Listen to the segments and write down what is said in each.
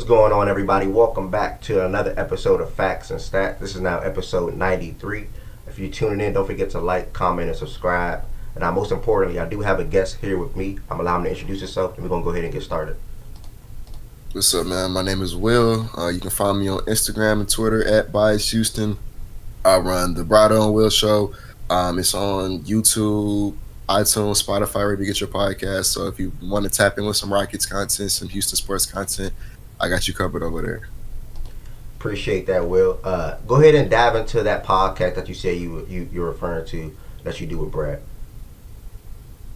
What's going on, everybody? Welcome back to another episode of Facts and Stats. This is now episode 93. If you're tuning in, don't forget to like, comment, and subscribe. And most importantly, I do have a guest here with me. I'm allowing him to introduce himself, and we're going to go ahead and get started. What's up, man? My name is Will. You can find me on Instagram and Twitter at Bias Houston. I run the Brado and Will Show. It's on YouTube, iTunes, Spotify, wherever you get your podcast. So if you want to tap in with some Rockets content, some Houston sports content, I got you covered over there. Appreciate that, Will. Go ahead and dive into that podcast that you say you're referring to that you do with Brad.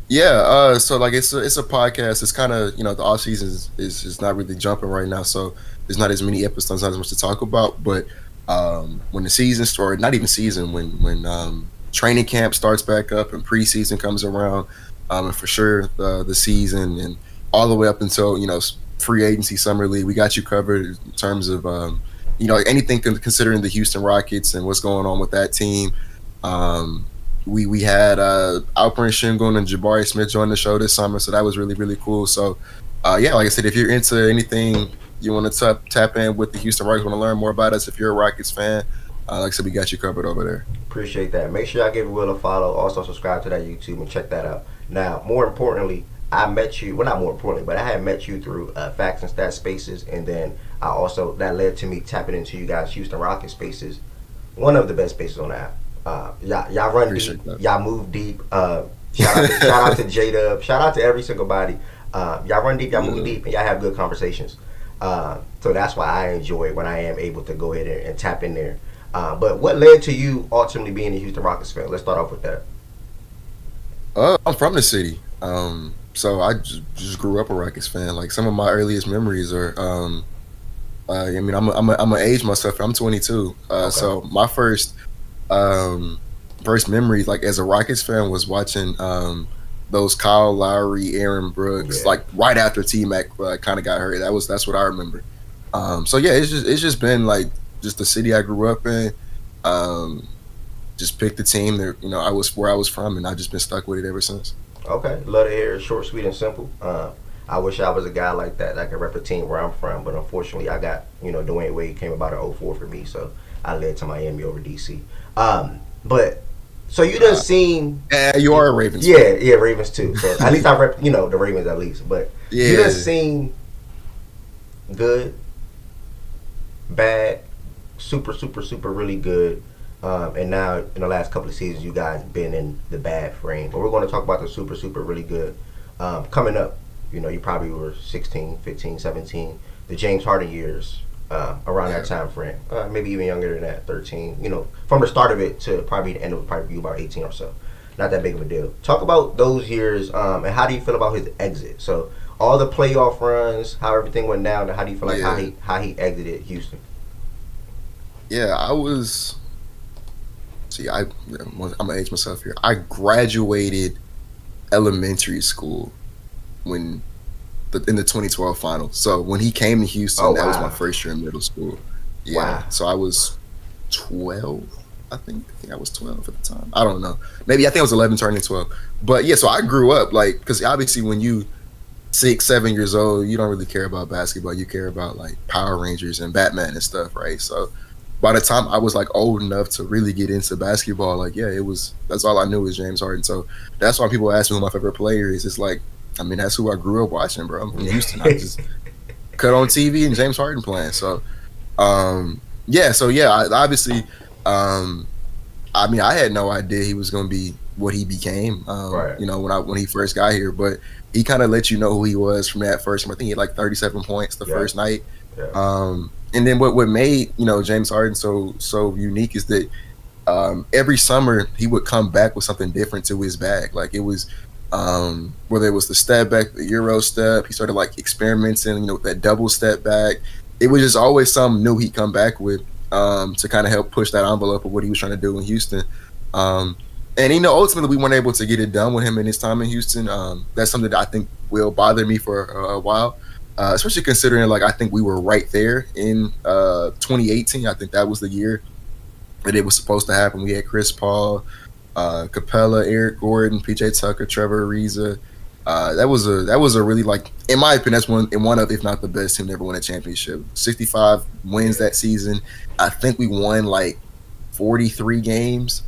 Yeah, so like it's a podcast. It's kind of, the off season is not really jumping right now, so there's not as many episodes, not as much to talk about. But when the season starts, not even season, when training camp starts back up and preseason comes around, and for sure the season and all the way up until free agency, summer league, we got you covered in terms of anything considering the Houston Rockets and what's going on with that team. We had Alperen Sengun and Jabari Smith join the show this summer, so that was really, really cool. So, like I said, if you're into anything, you want to tap in with the Houston Rockets, want to learn more about us, if you're a Rockets fan, like I said, we got you covered over there. Appreciate that. Make sure y'all give Will a follow. Also, subscribe to that YouTube and check that out. Now, more importantly, I met you, well, not more importantly, but I had met you through Facts and Stats Spaces, and then that led to me tapping into you guys' Houston Rockets Spaces, one of the best spaces on the app. Y'all run deep. Y'all move deep. Shout out to J-Dub. Shout out to every single body. Y'all run deep. Y'all move deep, and y'all have good conversations. So that's why I enjoy it when I am able to go ahead and tap in there. But what led to you ultimately being a Houston Rockets fan? Let's start off with that. I'm from the city, so I just grew up a Rockets fan. Like some of my earliest memories are, I'm gonna age myself. I'm 22, okay. So my first memory, like as a Rockets fan, was watching those Kyle Lowry, Aaron Brooks, like right after T-Mac kind of got hurt. That's what I remember. So yeah, it's just been like just the city I grew up in. Just picked the team that I was where I was from, and I've just been stuck with it ever since. Okay, love to hear it. Short, sweet, and simple. I wish I was a guy like that could rep a team where I'm from, but unfortunately, I got Dwayne Wade came about in 2004 for me, so I led to Miami over DC. But so you done seen? You are a Ravens. Yeah, Ravens too. So at least I rep, the Ravens at least. But you done seen good, bad, super, super, super, really good. And now in the last couple of seasons, you guys been in the bad frame. But we're going to talk about the super, super, really good coming up. You probably were 16, 15, 17, the James Harden years. Around that time frame, maybe even younger than that, 13. From the start of it to probably the end of probably about 18 or so. Not that big of a deal. Talk about those years, and how do you feel about his exit? So all the playoff runs, how everything went down, and how do you feel like how he exited Houston? Yeah, I was. See, I'm gonna age myself here. I graduated elementary school in the 2012 finals. So when he came to Houston, that was my first year in middle school. Yeah. Wow. So I was 12. I think I was 12 at the time. I don't know. Maybe I think I was 11 turning 12. But yeah, so I grew up because obviously when you 6, 7 years old, you don't really care about basketball. You care about like Power Rangers and Batman and stuff, right? So by the time I was like old enough to really get into basketball, that's all I knew was James Harden. So that's why people ask me who my favorite player is. It's like, that's who I grew up watching, bro. I'm from Houston. I just cut on TV and James Harden playing. So, obviously, I had no idea he was going to be what he became, right. When he first got here. But he kind of let you know who he was from that first. I think he had like 37 points the first night. Yeah. And then what made, James Harden so unique is that every summer he would come back with something different to his bag. Like it was, whether it was the step back, the Euro step, he started like experimenting, with that double step back. It was just always something new he'd come back with to kind of help push that envelope of what he was trying to do in Houston. And ultimately we weren't able to get it done with him in his time in Houston. That's something that I think will bother me for a while, especially considering I think we were right there in 2018. I think that was the year that it was supposed to happen. We had Chris Paul, Capella, Eric Gordon, PJ Tucker, Trevor Ariza, That was a really, like, in my opinion, that's one of, if not the best team to ever win a championship. 65 wins that season. I think we won like 43 games.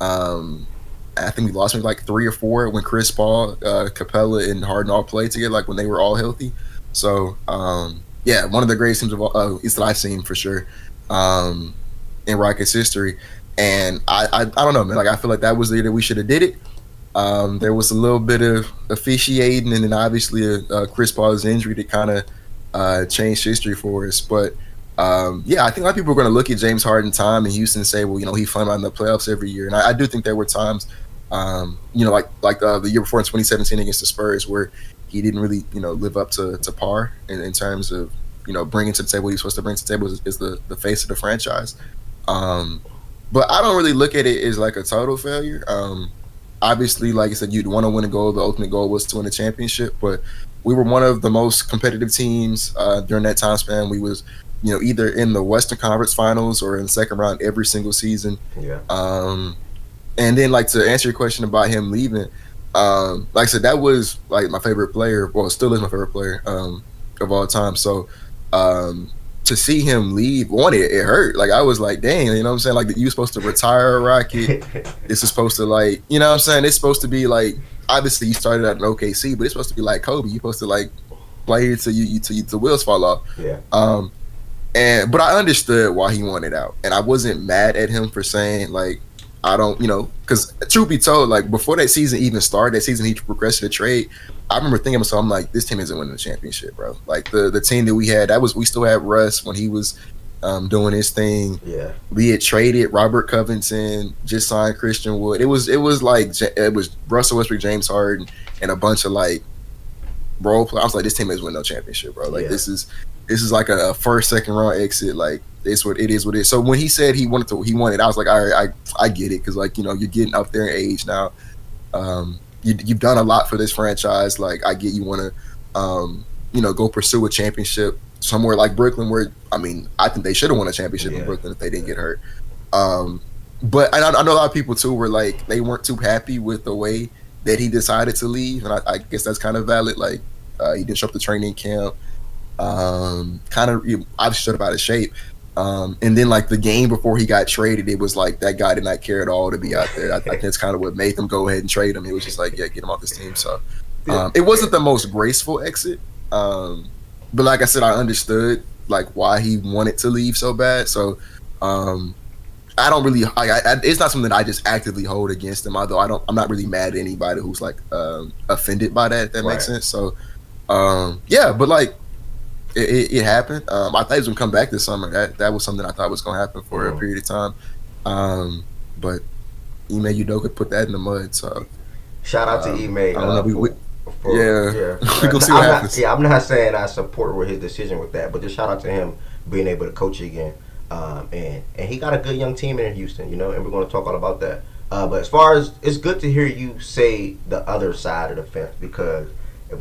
I think we lost maybe like 3 or 4 when Chris Paul, Capella, and Harden all played together, like when they were all healthy. So yeah, one of the greatest teams of all, at least that I've seen for sure, in Rockets history. And I don't know, man. Like, I feel like that was the year that we should have did it. There was a little bit of officiating, and then obviously Chris Paul's injury that kind of changed history for us. But yeah, I think a lot of people are going to look at James Harden time in Houston and say, well, he fun out in the playoffs every year. And I do think there were times, like the year before in 2017 against the Spurs, where he didn't really, live up to par in terms of, bringing to the table what he's supposed to bring to the table is the face of the franchise. But I don't really look at it as like a total failure. Obviously, like I said, you'd want to win a goal. The ultimate goal was to win a championship, but we were one of the most competitive teams during that time span. We was, either in the Western Conference Finals or in the second round every single season. Yeah. And then, like, to answer your question about him leaving, like I said, that was like my favorite player. Well, it still is my favorite player of all time. So to see him leave, it hurt. Like, I was like, dang, you know what I'm saying? Like, you were supposed to retire a Rocket. This is supposed to, like, you know what I'm saying? It's supposed to be like, obviously you started out in OKC, but it's supposed to be like Kobe. You're supposed to, like, play here till the wheels fall off. Yeah. But I understood why he wanted out, and I wasn't mad at him for saying, like, I don't, because truth be told, like, before that season even started, that season he requested a trade, I remember thinking to myself, I'm like, this team isn't winning the championship, bro. Like, the team that we had, we still had Russ when he was doing his thing. Yeah. We had traded Robert Covington, just signed Christian Wood. It was Russell Westbrook, James Harden, and a bunch of, like, role players. I was like, this team isn't winning no championship, bro. Like, this is like a first, second round exit. Like, it's what it is. What it is. So when he said he wanted, I was like, all right, I get it, because, like, you're getting up there in age now. You've done a lot for this franchise. Like, I get you want to, go pursue a championship somewhere like Brooklyn, where, I mean, I think they should have won a championship in Brooklyn if they didn't get hurt. But I know a lot of people too were like, they weren't too happy with the way that he decided to leave, and I guess that's kind of valid. Like, he didn't show up to training camp. Kind of obviously showed up out of shape. And then, like, the game before he got traded, it was like that guy did not care at all to be out there. I think that's kind of what made them go ahead and trade him. It was just like, yeah, get him off this team. So it wasn't the most graceful exit. But like I said, I understood, like, why he wanted to leave so bad. So I don't really, it's not something that I just actively hold against him. Although I'm not really mad at anybody who's, like, offended by that. If that makes sense. So yeah, but, like, it happened. I thought he was gonna come back this summer. That was something I thought was gonna happen for a period of time. But Ime Udoka put that in the mud. So shout out to Ime. I don't know. We gonna see what happens. I'm not saying I support with his decision with that, but just shout out to him being able to coach again. And he got a good young team in Houston, and we're going to talk all about that. But as far as, it's good to hear you say the other side of the fence, because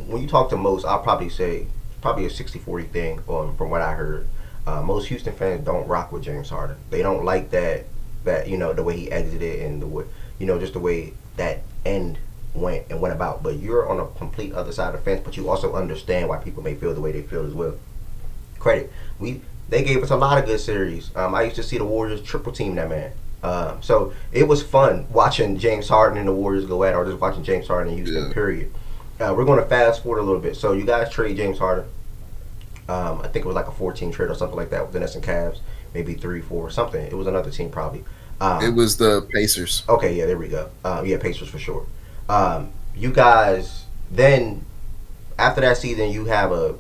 when you talk to most, I'll probably say probably a 60-40 thing from what I heard. Most Houston fans don't rock with James Harden. They don't like that the way he exited and the way, just the way that end went about. But you're on a complete other side of the fence, but you also understand why people may feel the way they feel as well. Credit. They gave us a lot of good series. I used to see the Warriors triple team that man. So it was fun watching James Harden and the Warriors go at it, or just watching James Harden in Houston, period. We're going to fast forward a little bit. So you guys trade James Harden. I think it was like a 14 trade or something like that with the Nets and Cavs. Maybe 3-4, something. It was another team probably. It was the Pacers. Okay, yeah, there we go. Yeah, Pacers for sure. You guys, then, after that season, you have a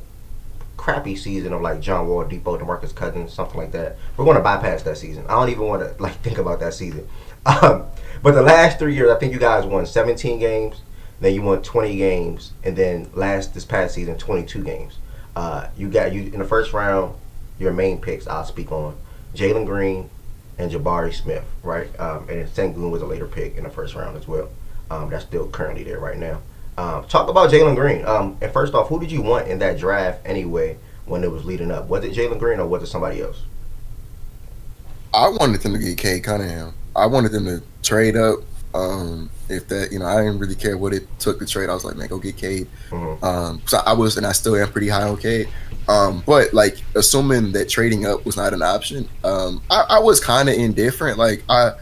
crappy season of like John Wall, Depot, DeMarcus Cousins, something like that. We're going to bypass that season. I don't even want to think about that season. But the last 3 years, I think you guys won 17 games. Then you won 20 games, and then this past season, 22 games. You in the first round. Your main picks, I'll speak on Jalen Green and Jabari Smith, right? And Sengun was a later pick in the first round as well. That's still currently there right now. Talk about Jalen Green. And first off, who did you want in that draft anyway when it was leading up? Was it Jalen Green or was it somebody else? I wanted them to get Cade Cunningham. I wanted them to trade up If that, I didn't really care what it took to trade. I was like, man, go get Cade. Mm-hmm. So I was, and I still am pretty high on Cade. But like assuming that trading up was not an option, I was kind of indifferent. Like I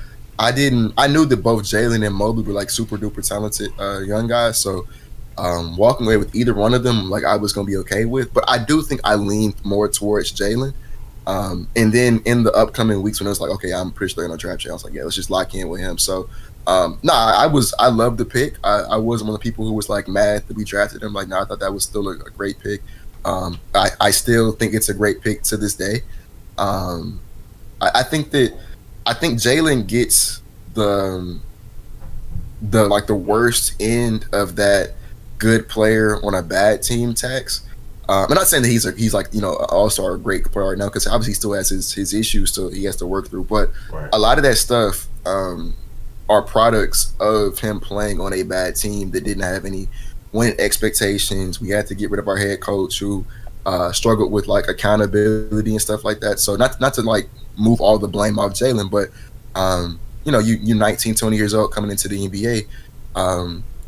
knew that both Jalen and Mobley were like super duper talented young guys. So walking away with either one of them, like I was gonna be okay with. But I do think I leaned more towards Jalen. And then in the upcoming weeks when it was like, okay, I'm pretty sure they're gonna draft you, I was like, yeah, let's just lock in with him. So I loved the pick. I wasn't one of the people who was like mad that we drafted him. Like, no, I thought that was still a great pick. I still think it's a great pick to this day. Um, I think Jalen gets the like the worst end of that good player on a bad team tax. I'm not saying that he's like an all-star great player right now, because obviously he still has his issues still he has to work through. But Right. a lot of that stuff are products of him playing on a bad team that didn't have any winning expectations. We had to get rid of our head coach who struggled with like accountability and stuff like that. So not to like move all the blame off Jalen, but you're 19, 20 years old coming into the NBA.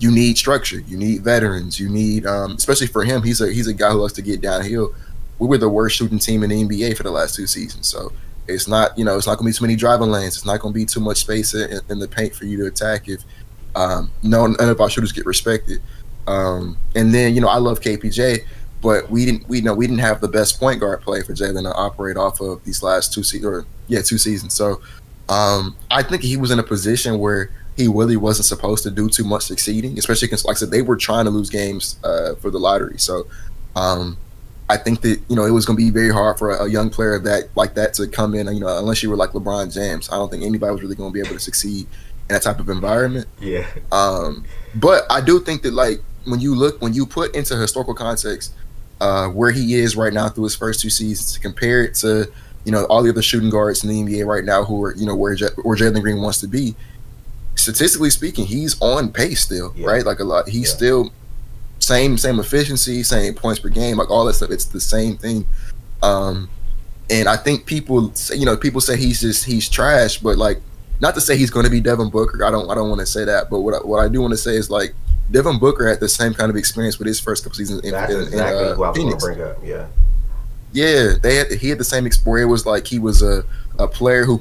You need structure. You need veterans. You need, especially for him, he's a guy who loves to get downhill. We were the worst shooting team in the NBA for the last 2 seasons, so it's not going to be too many driving lanes. It's not going to be too much space in the paint for you to attack if none of our shooters get respected. And then I love KPJ, but we didn't have the best point guard play for Jalen to operate off of these last 2 seasons. So I think he was in a position where he really wasn't supposed to do too much succeeding, especially because, like I said, they were trying to lose games for the lottery. So I think that it was going to be very hard for a young player that to come in. Unless you were like LeBron James, I don't think anybody was really going to be able to succeed in that type of environment. Yeah. But I do think that like when you put into historical context where he is right now through his first 2 seasons, to compare it to all the other shooting guards in the NBA right now who are where Jalen Green wants to be. Statistically speaking, he's on pace still, right? Like a lot, he's still same efficiency, same points per game, like all that stuff. It's the same thing. And I think people say he's trash, but like not to say he's going to be Devin Booker. I don't want to say that, but what I do want to say is like Devin Booker had the same kind of experience with his first couple seasons in That's exactly who I was going to Phoenix. bring up. Yeah. Yeah, he had the same experience. It was like he was a player who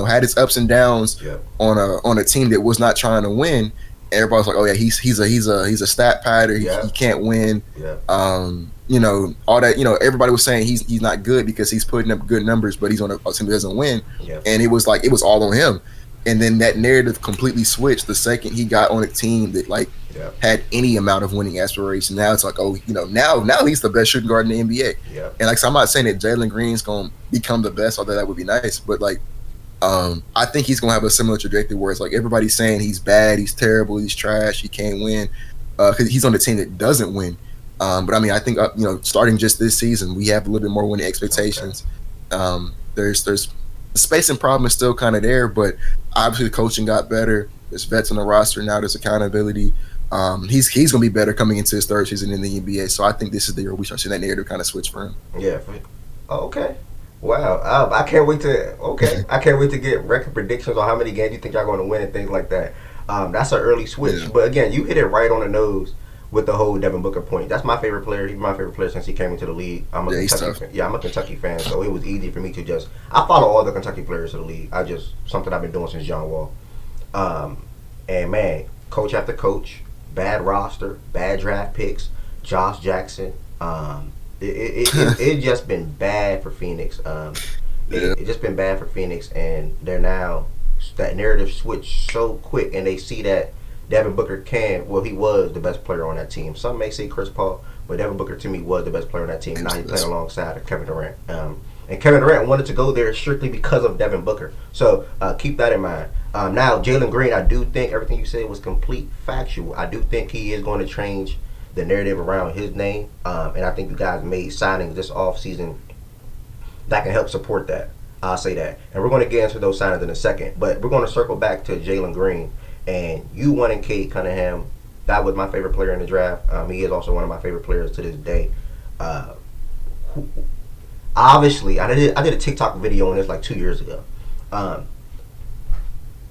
had his ups and downs on a team that was not trying to win. Everybody was like, oh yeah, he's a stat padder. He can't win. Yeah. All that. Everybody was saying he's not good because he's putting up good numbers, but he's on a team that doesn't win. Yeah. And it was all on him. And then that narrative completely switched the second he got on a team that like had any amount of winning aspiration. Now it's like, now he's the best shooting guard in the NBA. Yeah. And like, so I'm not saying that Jalen Green's going to become the best, although that would be nice. But like, I think he's going to have a similar trajectory where it's like everybody's saying he's bad, he's terrible, he's trash, he can't win, because he's on a team that doesn't win. But I mean, I think starting just this season, we have a little bit more winning expectations. Okay. There's the spacing problem is still kind of there, but obviously the coaching got better. There's vets on the roster now. There's accountability. He's going to be better coming into his third season in the NBA. So I think this is the year we start seeing that narrative kind of switch for him. Yeah. Okay. Wow. I can't wait to get record predictions on how many games you think y'all going to win and things like that. That's an early switch. Yeah. But again, you hit it right on the nose with the whole Devin Booker point. That's my favorite player. He's my favorite player since he came into the league. I'm a Kentucky fan, so it was easy for me to I follow all the Kentucky players in the league. Something I've been doing since John Wall. And man, coach after coach, bad roster, bad draft picks, Josh Jackson. It just been bad for Phoenix. It just been bad for Phoenix, and they're now that narrative switched so quick, and they see that Devin Booker he was the best player on that team. Some may say Chris Paul, but Devin Booker to me was the best player on that team. Now he's playing alongside Kevin Durant. And Kevin Durant wanted to go there strictly because of Devin Booker. So keep that in mind. Now, Jalen Green, I do think everything you said was complete factual. I do think he is going to change the narrative around his name. And I think you guys made signings this offseason that can help support that. I'll say that. And we're going to get into those signings in a second. But we're going to circle back to Jalen Green. And you wanted Cade Cunningham. That was my favorite player in the draft. He is also one of my favorite players to this day. Obviously, I did a TikTok video on this like 2 years ago.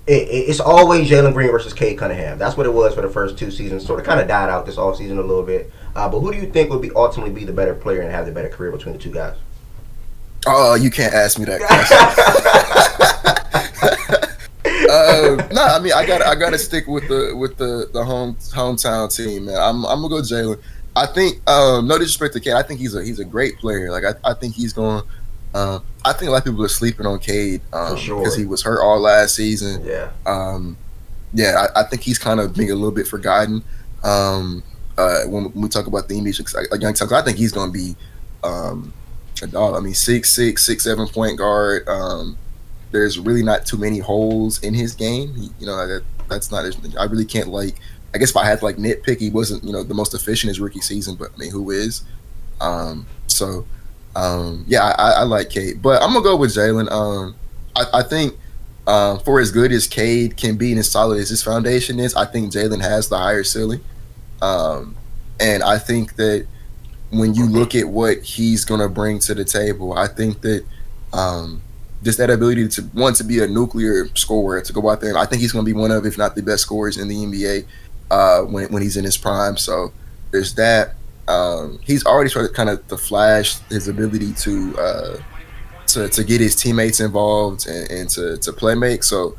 it's always Jalen Green versus Cade Cunningham. That's what it was for the first 2 seasons. Sort of kind of died out this offseason a little bit. But who do you think would be ultimately be the better player and have the better career between the two guys? Oh, you can't ask me that question. No, I mean I gotta stick with the hometown team, man. I'm gonna go Jalen. I think no disrespect to Cade, I think he's a great player. Like I think he's going. I think a lot of people are sleeping on Cade because he was hurt all last season. Yeah. Yeah, I think he's kind of being a little bit forgotten. When we talk about the NBA, like Young Tucker, I think he's going to be a dog. I mean, 6'6", 6'7" point guard. There's really not too many holes in his game. That's not. I really can't like. I guess if I had to like nitpick, he wasn't the most efficient his rookie season. But I mean, who is? Yeah, I like Cade, but I'm gonna go with Jalen. I think for as good as Cade can be and as solid as his foundation is, I think Jalen has the higher ceiling. And I think that when you look at what he's gonna bring to the table, I think that just that ability to be a nuclear scorer, to go out there, and I think he's gonna be one of, if not the best scorers in the NBA when he's in his prime. So there's that. He's already started kind of to flash his ability to get his teammates involved and to play make. So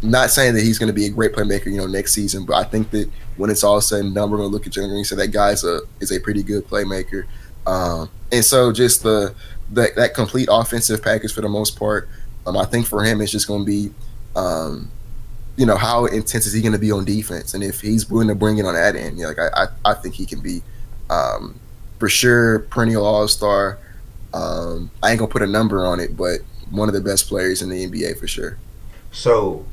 not saying that he's going to be a great playmaker, next season, but I think that when it's all said and done, we're going to look at Jalen Green and say that guy is a pretty good playmaker. And so just that complete offensive package for the most part, I think for him it's just going to be how intense is he going to be on defense, and if he's willing to bring it on that end, I think he can be for sure perennial all-star. I ain't gonna put a number on it, but one of the best players in the NBA for sure. So,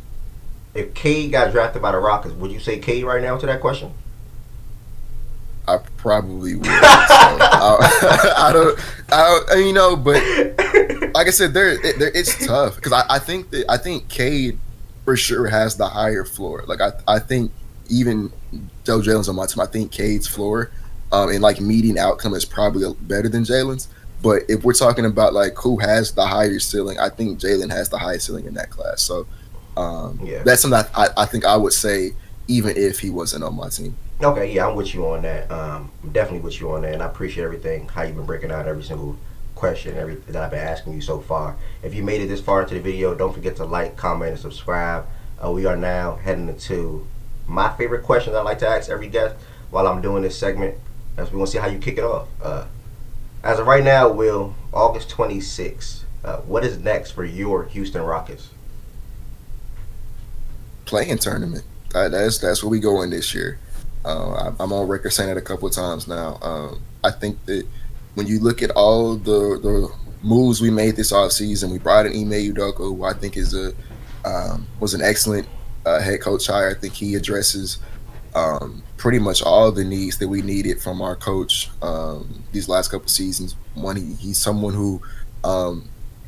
if Cade got drafted by the Rockets, would you say Cade right now to that question? I probably would. I don't, but like I said, it's tough because I think Cade for sure has the higher floor. Like I think even though Jalen's on my team, I think Cade's floor and like median outcome is probably better than Jalen's. But if we're talking about like who has the higher ceiling, I think Jalen has the highest ceiling in that class. So that's something I think I would say even if he wasn't on my team. Okay, yeah, I'm with you on that. I'm definitely with you on that, and I appreciate everything, how you've been breaking out every single question that I've been asking you so far. If you made it this far into the video, don't forget to like, comment, and subscribe. We are now heading into my favorite questions I like to ask every guest while I'm doing this segment, as we want to see how you kick it off. As of right now, Will, August 26th, what is next for your Houston Rockets? Playing tournament. That's where we go in this year. I'm on record saying that a couple of times now. I think that when you look at all the moves we made this offseason, we brought in Ime Udoka, who I think was an excellent head coach hire. I think he addresses pretty much all the needs that we needed from our coach these last couple of seasons. One, he's someone who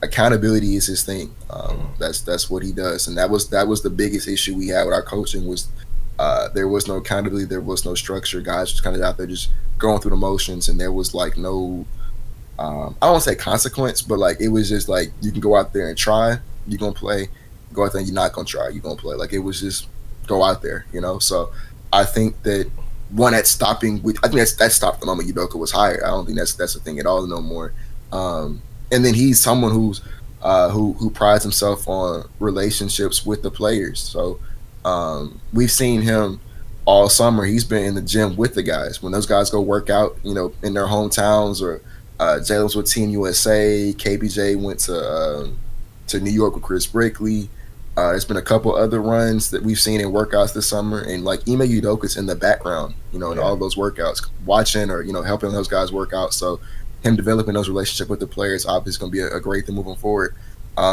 accountability is his thing. That's what he does, and that was the biggest issue we had with our coaching was there was no accountability, there was no structure. Guys just kind of out there just going through the motions, and there was like no I don't want to say consequence, but like it was just like you can go out there and try, you're gonna play. Go out there and you're not gonna try, you're gonna play. Like it was just go out there, So I think that one that's stopping. I think that stopped the moment Udoka was hired. I don't think that's a thing at all no more. And then he's someone who prides himself on relationships with the players. So we've seen him all summer. He's been in the gym with the guys when those guys go work out, in their hometowns, or Jalen's with Team USA. KBJ went to New York with Chris Brickley. There's been a couple other runs that we've seen in workouts this summer, and like Ime Udoka's in the background, in all those workouts, watching or helping those guys work out. So him developing those relationships with the players obviously going to be a great thing moving forward.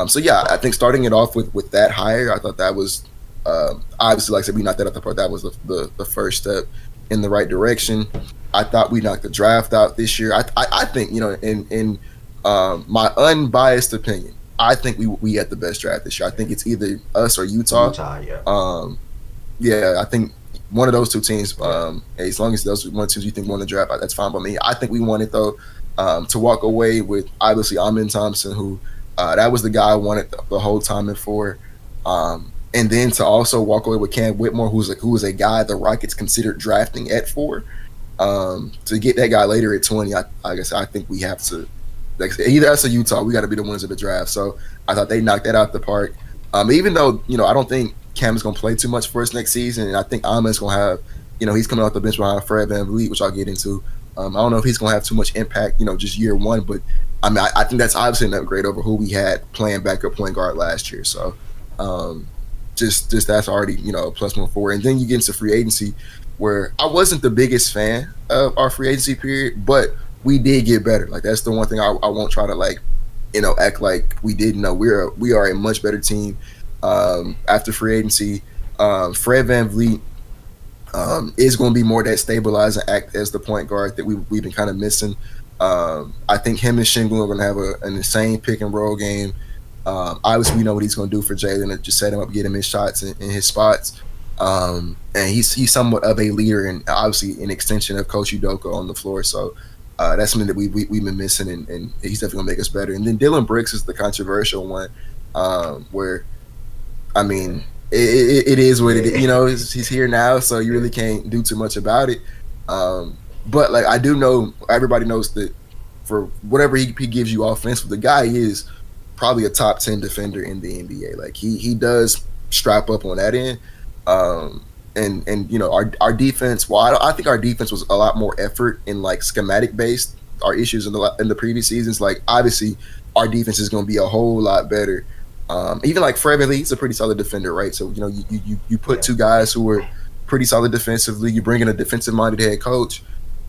So yeah, I think starting it off with that hire, I thought that was obviously, like I said, we knocked that out the park. That was the first step in the right direction. I thought we knocked the draft out this year. I think in my unbiased opinion, I think we had the best draft this year. I think it's either us or Utah. Yeah. Yeah, I think one of those two teams. As long as those one teams you think won the draft, that's fine by me. I think we won it though. To walk away with obviously Thompson, who that was the guy I wanted the whole time for. and then to also walk away with Cam Whitmore, who is a guy the Rockets considered drafting at 4. To get that guy later at 20, I guess I think we have to, like, either us or Utah, we got to be the winners of the draft. So I thought they knocked that out the park. Even though, I don't think Cam is going to play too much for us next season, and I think Ahmed's going to have, he's coming off the bench behind Fred VanVleet, which I'll get into. I don't know if he's going to have too much impact, just year one, but I mean, I think that's obviously an upgrade over who we had playing backup point guard last year. So just that's already, a plus 1 4. And then you get into free agency, where I wasn't the biggest fan of our free agency period, but we did get better. Like, that's the one thing I won't try to, like, act like we didn't know. We are a much better team after free agency. Fred VanVleet is going to be more that stabilizing act as the point guard that we've been kind of missing. I think him and Shingun are going to have an insane pick and roll game. Obviously, we know what he's going to do for Jalen, to just set him up, get him his shots in his spots. And he's somewhat of a leader, and obviously an extension of Coach Udoka on the floor. So that's something that we've been missing, and he's definitely gonna make us better. And then Dylan Brooks is the controversial one, where, I mean, it is what it is. He's here now, so you really can't do too much about it. But, like, I do know, everybody knows that for whatever he gives you offensively, the guy is probably a top 10 defender in the NBA. Like, he does strap up on that end. And our defense. Well, I think our defense was a lot more effort in, like, schematic based. Our issues in the previous seasons, like, obviously our defense is going to be a whole lot better. Even like Fred VanVleet, he's a pretty solid defender, right? So you put two guys who are pretty solid defensively. You bring in a defensive minded head coach,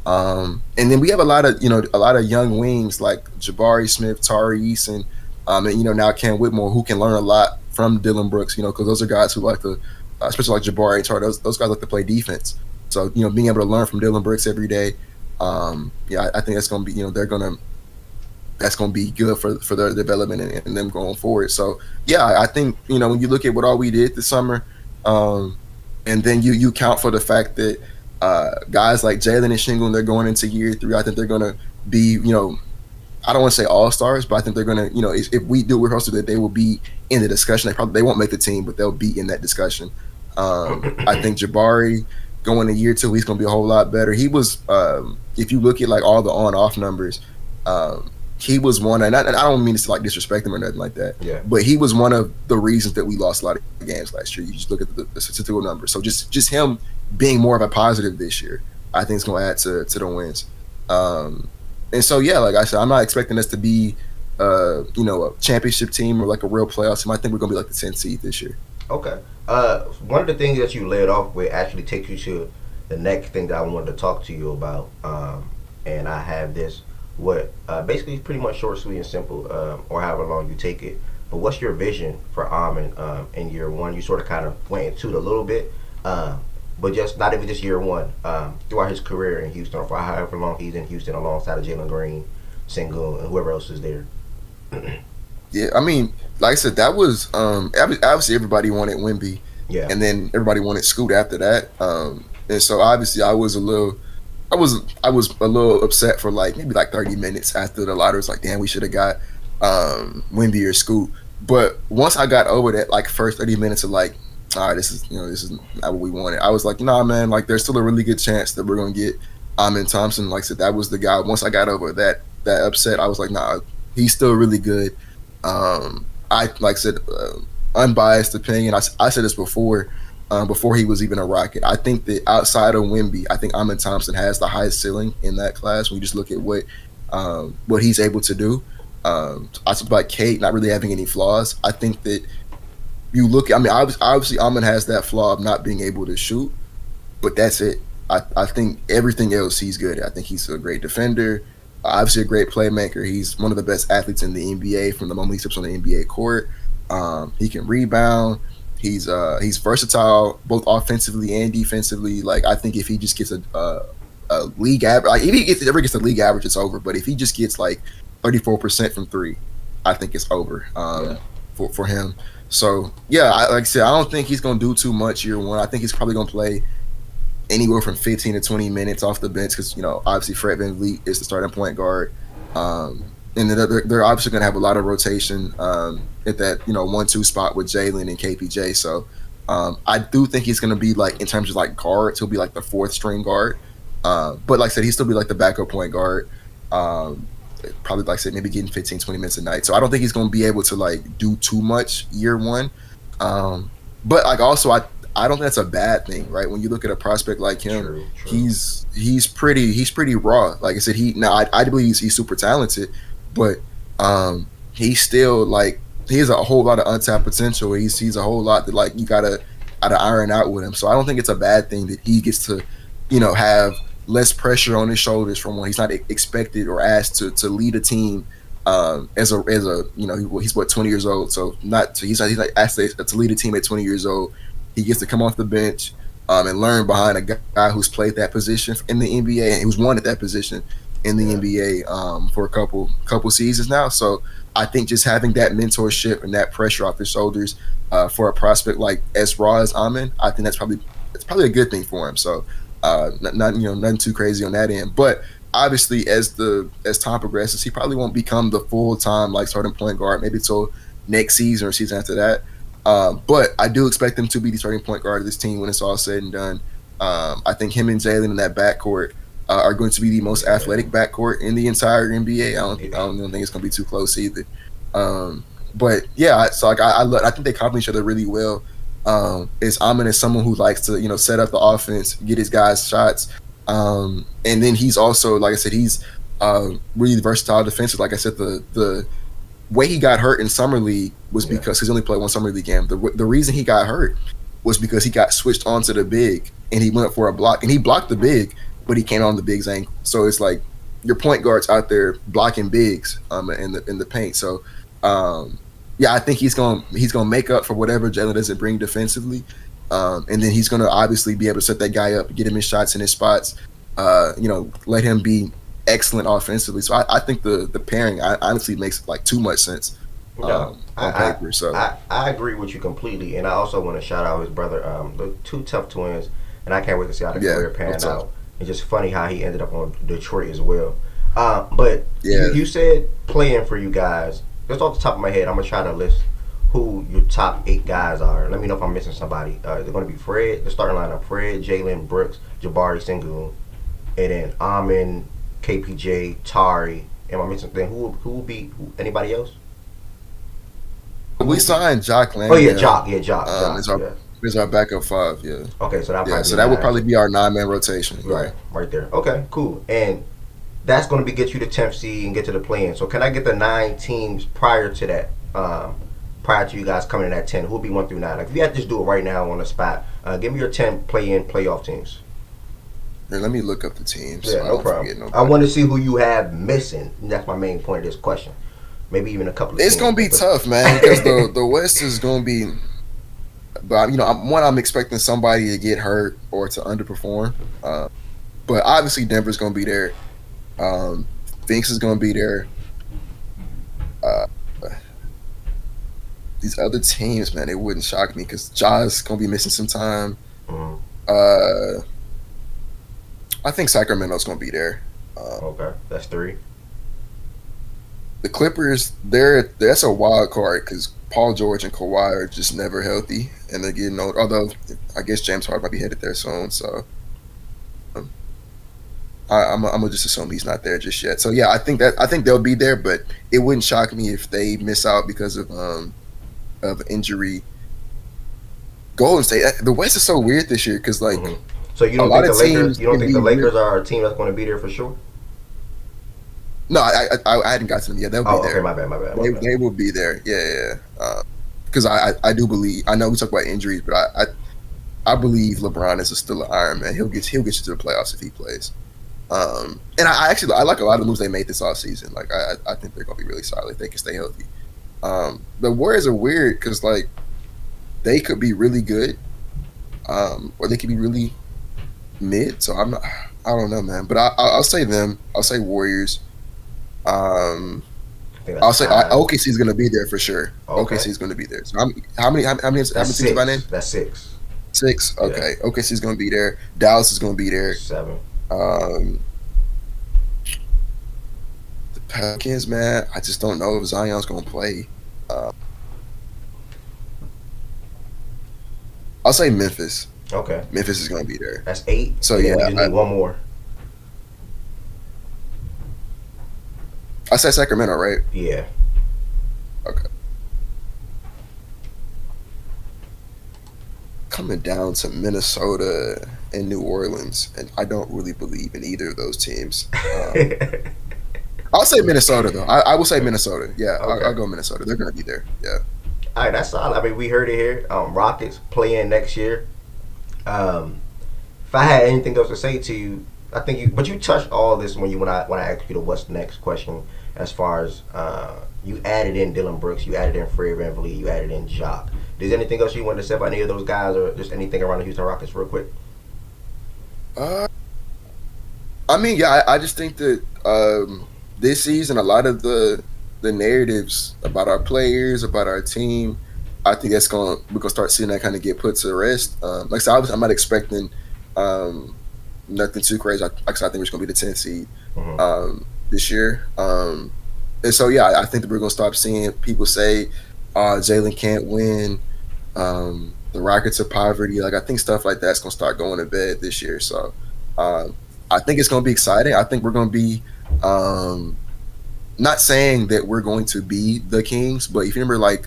and then we have a lot of young wings like Jabari Smith, Tari Eason, and now Cam Whitmore, who can learn a lot from Dylan Brooks. Because those are guys who like to. Especially like Jabari and Tar, those guys like to play defense. So, being able to learn from Dylan Brooks every day, I think that's going to be, that's going to be good for their development and them going forward. So, yeah, I think, when you look at what all we did this summer, and then you count for the fact that guys like Jalen and Shingun, they're going into year 3. I think they're going to be, I don't want to say all-stars, but I think they're going to, if we do rehearsal, that they will be in the discussion. They won't make the team, but they'll be in that discussion. I think Jabari going to year 2, he's going to be a whole lot better. He was, if you look at, like, all the on-off numbers, he was one, and I don't mean to, like, disrespect him or nothing like that. Yeah. But he was one of the reasons that we lost a lot of games last year. You just look at the statistical numbers. So just him being more of a positive this year, I think is going to add to the wins. And so, yeah, like I said, I'm not expecting us to be, a championship team or, like, a real playoff team. I think we're going to be, like, the 10th seed this year. Okay. One of the things that you led off with actually takes you to the next thing that I wanted to talk to you about. And I have this, basically pretty much short, sweet, and simple, or however long you take it. But what's your vision for Amon in year 1? You sort of kind of went into it a little bit, but just not even just year 1. Throughout his career in Houston, for however long he's in Houston, alongside of Jalen Green, Sengun, and whoever else is there. Yeah, I mean, like I said, that was obviously everybody wanted Wemby, and then everybody wanted Scoot after that, and so obviously I was a little upset for maybe 30 minutes after the lottery. Was like, damn, we should have got Wemby or Scoot. But once I got over that, like, first 30 minutes of, like, all right, this is not what we wanted, I was like, nah, man, like, there's still a really good chance that we're gonna get Thompson. Like I said, that was the guy. Once I got over that upset, I was like, nah, he's still really good. I like I said, unbiased opinion. I said this before he was even a Rocket. I think that outside of Wemby, I think Thompson has the highest ceiling in that class. When you just look at what he's able to do. I talked about Cade not really having any flaws. I think that you look. I mean, obviously, has that flaw of not being able to shoot, but that's it. I think everything else he's good at. I think he's a great defender. Obviously a great playmaker. He's one of the best athletes in the NBA from the moment he steps on the NBA court. He can rebound. He's versatile both offensively and defensively. Like, I think if he just gets a league average, like, if he ever gets a league average, it's over. But if he just gets like 34% from 3, I think it's over for him. So yeah, like I said, I don't think he's gonna do too much year 1. I think he's probably gonna play anywhere from 15 to 20 minutes off the bench because, obviously Fred VanVleet is the starting point guard. And and they're obviously going to have a lot of rotation at that 1-2 spot with Jalen and KPJ. So I do think he's going to be like in terms of like guards, he'll be like the fourth string guard. But like I said, he'll still be like the backup point guard. Probably like I said, maybe getting 15, 20 minutes a night. So I don't think he's going to be able to like do too much year one. But like also I don't think that's a bad thing, right? When you look at a prospect like him, True. he's pretty raw. Like I said, I believe he's super talented, but he's still like he has a whole lot of untapped potential. He's a whole lot that like you gotta iron out with him. So I don't think it's a bad thing that he gets to, have less pressure on his shoulders from when he's not expected or asked to lead a team. As a he's what 20 years old, so he's like asked to lead a team at 20 years old. He gets to come off the bench and learn behind a guy who's played that position in the NBA and who's won at that position in the NBA for a couple seasons now. So I think just having that mentorship and that pressure off his shoulders for a prospect like as raw as Amin, I think it's probably a good thing for him. So nothing too crazy on that end, but obviously as time progresses, he probably won't become the full-time like starting point guard maybe till next season or season after that. But I do expect him to be the starting point guard of this team when it's all said and done. I think him and Jalen in that backcourt are going to be the most athletic backcourt in the entire NBA. I don't think it's going to be too close either. But yeah, so like I think they complement each other really well. Amin is someone who likes to set up the offense, get his guys shots, and then he's also, like I said, he's really versatile defensive. Like I said, the way he got hurt in summer league was because he's only played one summer league game. The reason he got hurt was because he got switched onto the big and he went for a block and he blocked the big, but he came on the big's ankle. So it's like your point guards out there blocking bigs in the paint. So I think he's gonna make up for whatever Jalen doesn't bring defensively, and then he's gonna obviously be able to set that guy up, get him his shots in his spots, let him be excellent offensively. So I think the pairing honestly makes like too much sense on paper. So I agree with you completely, and I also want to shout out his brother, the two tough twins, and I can't wait to see how the career pan out. It's just funny how he ended up on Detroit as well. But you said playing for you guys. Just off the top of my head, I'm gonna try to list who your top 8 guys are. Let me know if I'm missing somebody. They're gonna be Fred, the starting lineup: Fred, Jalen, Brooks, Jabari, Sengun, and then Amin, KPJ, Tari. Am I missing? Then who will be anybody else? We signed Jock Land. Oh yeah, Jock. Is our backup 5. Yeah. Okay, so that would probably be our 9-man rotation. Right there. Okay, cool. And that's going to get you the 10th seed and get to the play-in. So can I get the 9 teams prior to that? Prior to you guys coming in at 10, who'll be 1 through 9? Like if you had to just do it right now on the spot, give me your 10 play-in playoff teams. Here, let me look up the teams. Yeah, no problem. I want to see who you have missing. And that's my main point of this question. Maybe even a couple of It's going to be tough, man, because the West is going to be. But I'm expecting somebody to get hurt or to underperform. But obviously Denver's going to be there. Phoenix is going to be there. These other teams, man, it wouldn't shock me because Ja's going to be missing some time. I think Sacramento's going to be there. Okay, that's 3. The Clippers, that's a wild card because Paul George and Kawhi are just never healthy, and they're getting old. Although I guess James Harden might be headed there soon, so I'm gonna just assume he's not there just yet. So yeah, I think they'll be there, but it wouldn't shock me if they miss out because of injury. Golden State, the West is so weird this year because like. So you don't think the Lakers? You don't think the Lakers are a team that's going to be there for sure? No, I hadn't got to them yet. They'll be there. Okay, my bad. They will be there. Yeah. Because I do believe. I know we talk about injuries, but I believe LeBron is still an Iron Man. He'll get you to the playoffs if he plays. And I like a lot of the moves they made this offseason. Like I think they're gonna be really solid if they can stay healthy. The Warriors are weird because like they could be really good, or they could be really mid. So I don't know, man. But I'll say them. I'll say Warriors. I'll say OKC is going to be there for sure. Okay. OKC is going to be there. So how many teams by name? That's 6. 6. Okay. Yeah. OKC is going to be there. Dallas is going to be there. 7. Pelicans, man, I just don't know if Zion's gonna play. Uh, I'll say Memphis. Okay, Memphis is gonna be there. that's 8, So and then yeah, we just need one more. I said Sacramento, right? Yeah. Okay. Coming down to Minnesota and New Orleans, and I don't really believe in either of those teams. I'll say Minnesota though. I will say Minnesota. Yeah, I'll Okay. go Minnesota. They're gonna be there. Yeah. All right, that's solid. I mean, we heard it here. Rockets playing next year. If I had anything else to say to you, I think you. But you touched all this when I asked you the what's next question. As far as you added in Dylan Brooks, you added in Fred VanVleet, you added in Jock. Is there anything else you want to say about any of those guys, or just anything around the Houston Rockets, real quick? Uh, I mean, yeah, I just think that this season, a lot of the narratives about our players, about our team, I think we're gonna start seeing that kind of get put to rest. Like I said, I'm not expecting um, nothing too crazy. Like I said, I think we're just gonna be the 10th seed Mm-hmm. this year. And so yeah, I think that we're gonna stop seeing people say, Jalen can't win. The Rockets are poverty. Like I think stuff like that's gonna start going to bed this year. So um, I think it's gonna be exciting. I think we're gonna be um, not saying that we're going to be the Kings, but if you remember, like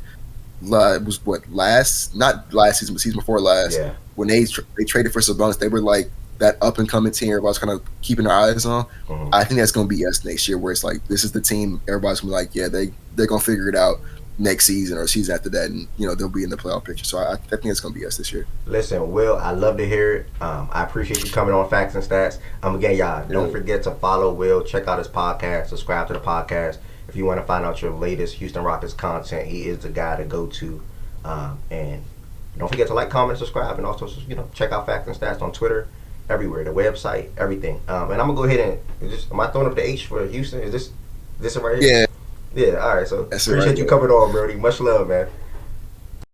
it was what last, not last season, but season before last, Yeah. when they traded for Sabonis, they were like that up and coming team everybody's kind of keeping their eyes on. Mm-hmm. I think that's going to be us next year, where it's like this is the team everybody's going to be like, yeah, they're going to figure it out next season or season after that, and they'll be in the playoff picture. So I think it's going to be us this year. Listen, Will, I love to hear it. I appreciate you coming on Facts and Stats. Again, y'all, don't Yeah. forget to follow Will, check out his podcast, subscribe to the podcast. If you want to find out your latest Houston Rockets content, he is the guy to go to. And don't forget to like, comment, subscribe, and also check out Facts and Stats on Twitter, everywhere, the website, everything. And I'm gonna go ahead and am I throwing up the H for Houston? Is this it right here? Yeah, Yeah. All right. So that's it appreciate right you there. coming on, Brody. Much love, man.